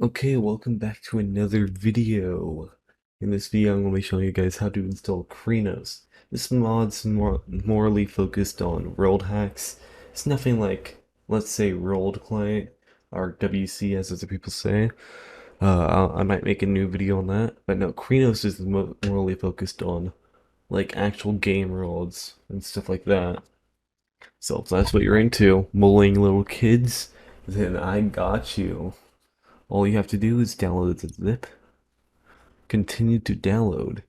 Okay, welcome back to another video. In this video, I'm going to be showing you guys how to install crenos. This mod's morally focused on world hacks. It's nothing like, let's say, world client, or WC as other people say. I might make a new video on that, but no, crenos is morally focused on, like, actual game worlds and stuff like that. So if that's what you're into, bullying little kids, then I got you. All you have to do is download the zip, continue to download,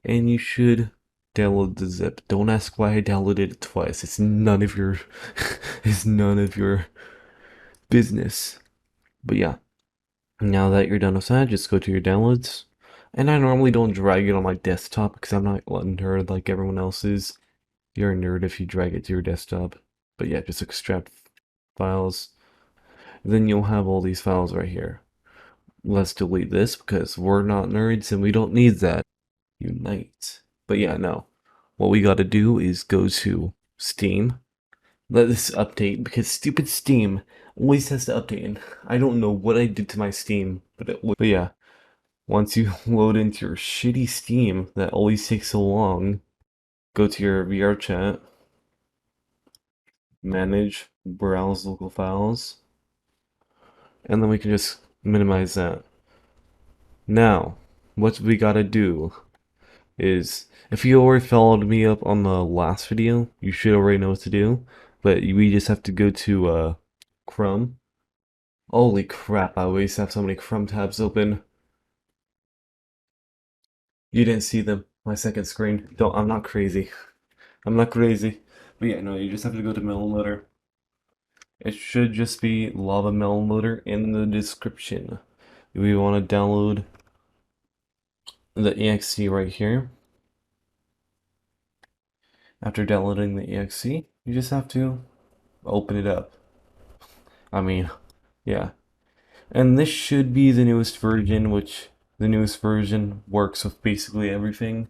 and you should download the zip. Don't ask why I downloaded it twice. It's none of your it's none of your business. But yeah, now that you're done with that, just go to your downloads. And I normally don't drag it on my desktop because I'm not a nerd like everyone else is. You're a nerd if you drag it to your desktop. But yeah, just extract files. Then you'll have all these files right here. Let's delete this because we're not nerds and we don't need that. Unite. But yeah, no. What we gotta do is go to Steam. Let this update because stupid Steam always has to update. And I don't know what I did to my Steam, but yeah. Once you load into your shitty Steam that always takes so long, go to your VRchat, manage, browse local files, and then we can just minimize that. Now, what we gotta do is if you already followed me up on the last video, you should already know what to do. But we just have to go to Chrome. Holy crap, I always have so many Chrome tabs open. You didn't see them. My second screen. Don't, I'm not crazy. I'm not crazy. But yeah, no, you just have to go to Melon Loader. It should just be Lava Melon Loader in the description. We want to download the exe right here. After downloading the exe, you just have to open it up. I mean, yeah. And this should be the newest version, which the newest version works with basically everything.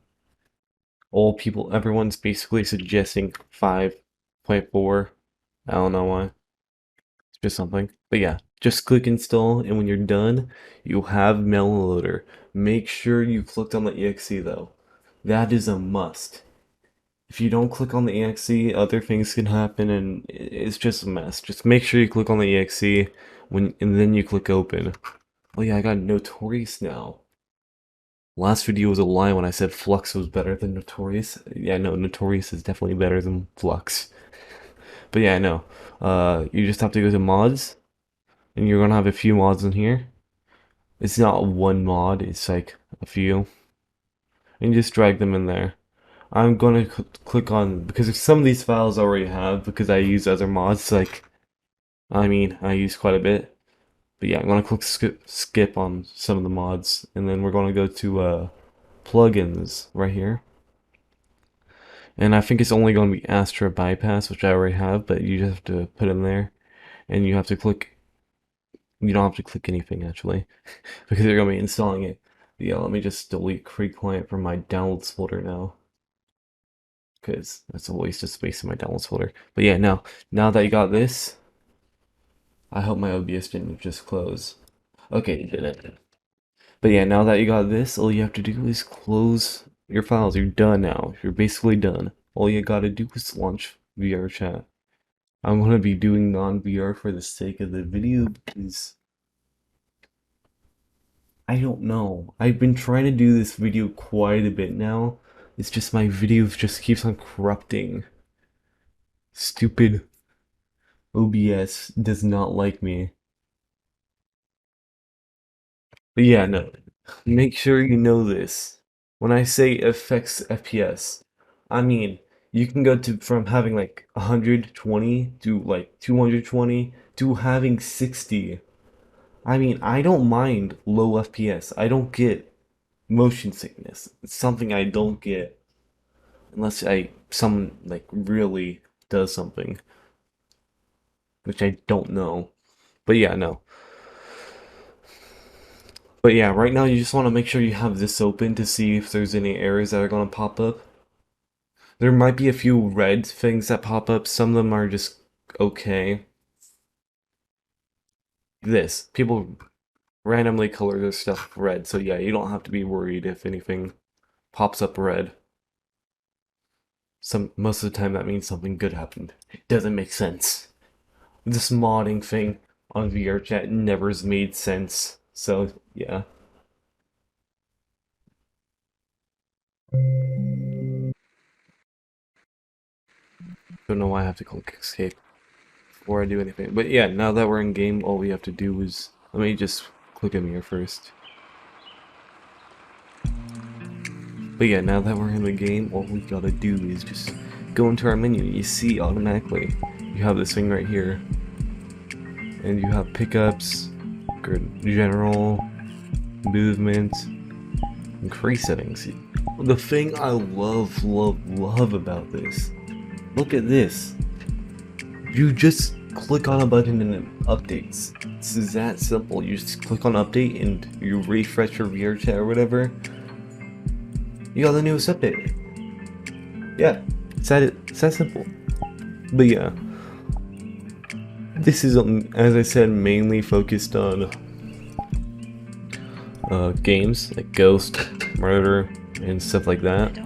Everyone's basically suggesting 5.4. I don't know why. It's just something. But yeah, just click install, and when you're done, you'll have Melon Loader. Make sure you clicked on the exe though. That is a must. If you don't click on the exe, other things can happen, and it's just a mess. Just make sure you click on the exe and then you click open. Oh yeah, I got Notorious now. Last video was a lie when I said Flux was better than Notorious. Yeah, no, Notorious is definitely better than Flux. But yeah, no. You just have to go to mods, and you're gonna have a few mods in here. It's not one mod, it's like a few. And you just drag them in there. I'm gonna click on, because some of these files I already have, because I use other mods, like, I use quite a bit. But yeah, I'm gonna click skip on some of the mods, and then we're gonna go to plugins right here. And I think it's only gonna be Astra Bypass, which I already have, but you just have to put in there, and you have to click. You don't have to click anything actually, because you're gonna be installing it. But yeah, let me just delete Create Client from my downloads folder now, because that's a waste of space in my downloads folder. But yeah, now that you got this, I hope my OBS didn't just close. Okay, it didn't. But yeah, now that you got this, all you have to do is close your files. You're done now. You're basically done. All you gotta do is launch VRchat. I'm gonna be doing non-VR for the sake of the video because I don't know. I've been trying to do this video quite a bit now. It's just my video just keeps on corrupting. Stupid OBS does not like me. But yeah, no. Make sure you know this. When I say affects FPS, I mean you can go to from having like 120 to like 220 to having 60. I mean, I don't mind low FPS. I don't get motion sickness. It's something I don't get unless someone like really does something, which I don't know. But yeah, no. But yeah, right now you just want to make sure you have this open to see if there's any errors that are going to pop up. There might be a few red things that pop up. Some of them are just okay. People randomly color their stuff red. So yeah, you don't have to be worried if anything pops up red. Most of the time that means something good happened. It doesn't make sense. This modding thing on VRchat never's made sense. So yeah. Don't know why I have to click escape before I do anything. But yeah, now that we're in game, all we have to do is let me just click a mirror first. But yeah, now that we're in the game, all we gotta do is just go into our menu. You see automatically, you have this thing right here. And you have pickups, general, movement, and crease settings. The thing I love about this, look at this. You just click on a button and it updates. This is that simple. You just click on update and you refresh your VRchat or whatever. You got the newest update. Yeah, it's that simple. But yeah, this is, as I said, mainly focused on games like Ghost, Murder, and stuff like that.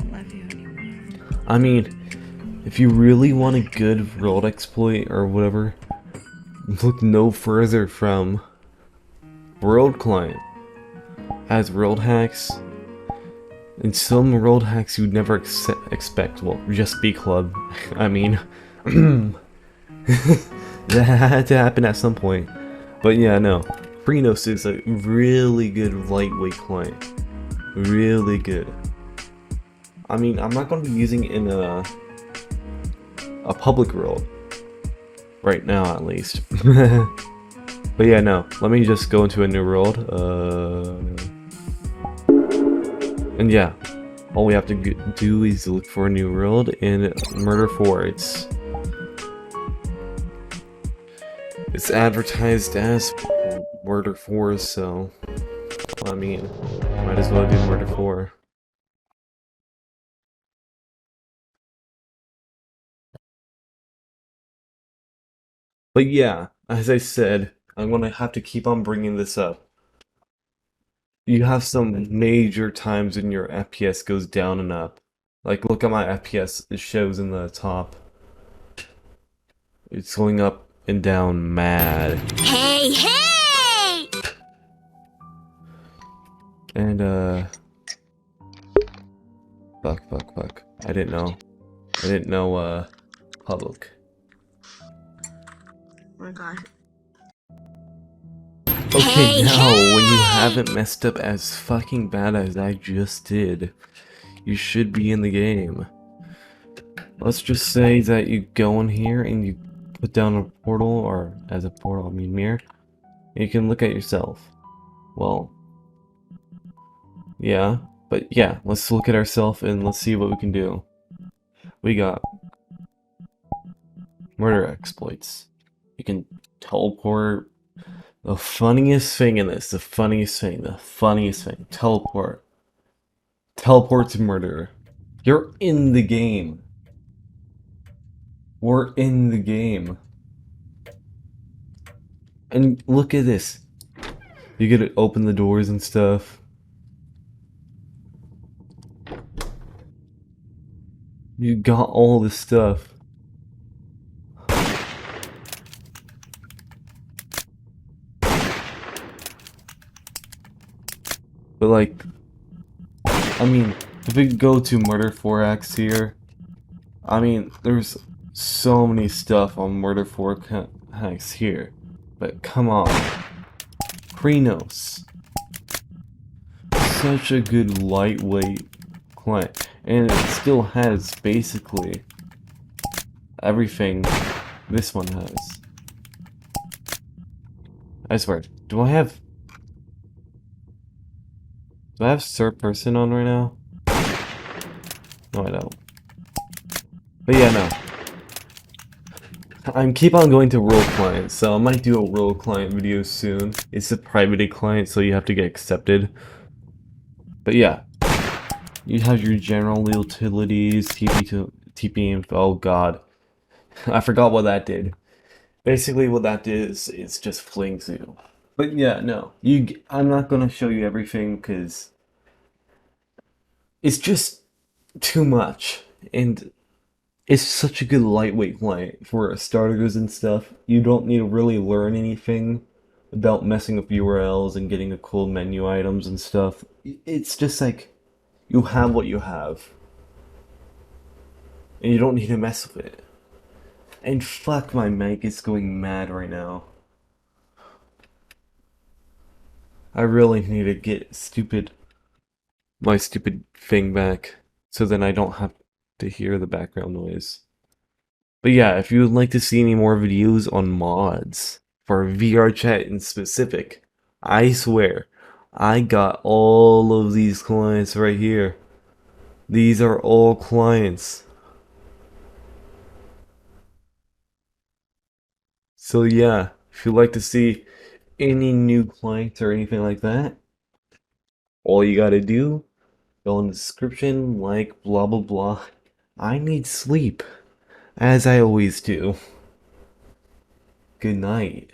I mean, if you really want a good world exploit or whatever, look no further from World Client. Has world hacks, and some world hacks you'd never expect. Well, Just Be Club. I mean, that had to happen at some point. But yeah, no. Crenos is a really good lightweight client. Really good. I mean, I'm not going to be using it in a public world. Right now, at least. But yeah, no. Let me just go into a new world. And yeah. All we have to do is look for a new world in Murder 4. It's advertised as Murder 4, so I mean, might as well do Murder 4. But yeah, as I said, I'm gonna have to keep on bringing this up. You have some major times when your FPS goes down and up. Like, look at my FPS, it shows in the top. It's going up and down mad. Hey, hey! And, fuck. I didn't know, public. Oh my god. Okay, now, when you haven't messed up as fucking bad as I just did, you should be in the game. Let's just say that you go in here and you put down a portal, or as a portal, I mean mirror, and you can look at yourself. Well, yeah, but yeah, let's look at ourselves and let's see what we can do. We got murder exploits. You can teleport. The funniest thing in this, the funniest thing, teleport. Teleport to murder. You're in the game. We're in the game. And look at this. You get to open the doors and stuff. You got all this stuff. But like, I mean, if we go to Murder 4X here, I mean, there's so many stuff on Murder 4X here. But come on. Crenos. Such a good lightweight client. And it still has basically everything this one has. I swear, do I have third person on right now? No, I don't. But yeah, no. I keep on going to world client, so I might do a world client video soon. It's a private client, so you have to get accepted. But yeah, you have your general utilities, TP info. Oh god, I forgot what that did. Basically, what that did is it's just flings you. But yeah, no, I'm not gonna show you everything because it's just too much, and it's such a good lightweight client for starters and stuff. You don't need to really learn anything about messing with URLs and getting a cool menu items and stuff. It's just like you have what you have, and you don't need to mess with it. And fuck, my mic is going mad right now. I really need to get my stupid thing back so then I don't have to hear the background noise. But yeah, if you would like to see any more videos on mods for VRchat in specific, I swear, I got all of these clients right here. These are all clients. So yeah, if you'd like to see any new clients or anything like that, all you gotta do, go in the description, like, blah blah blah. I need sleep, as I always do. Good night.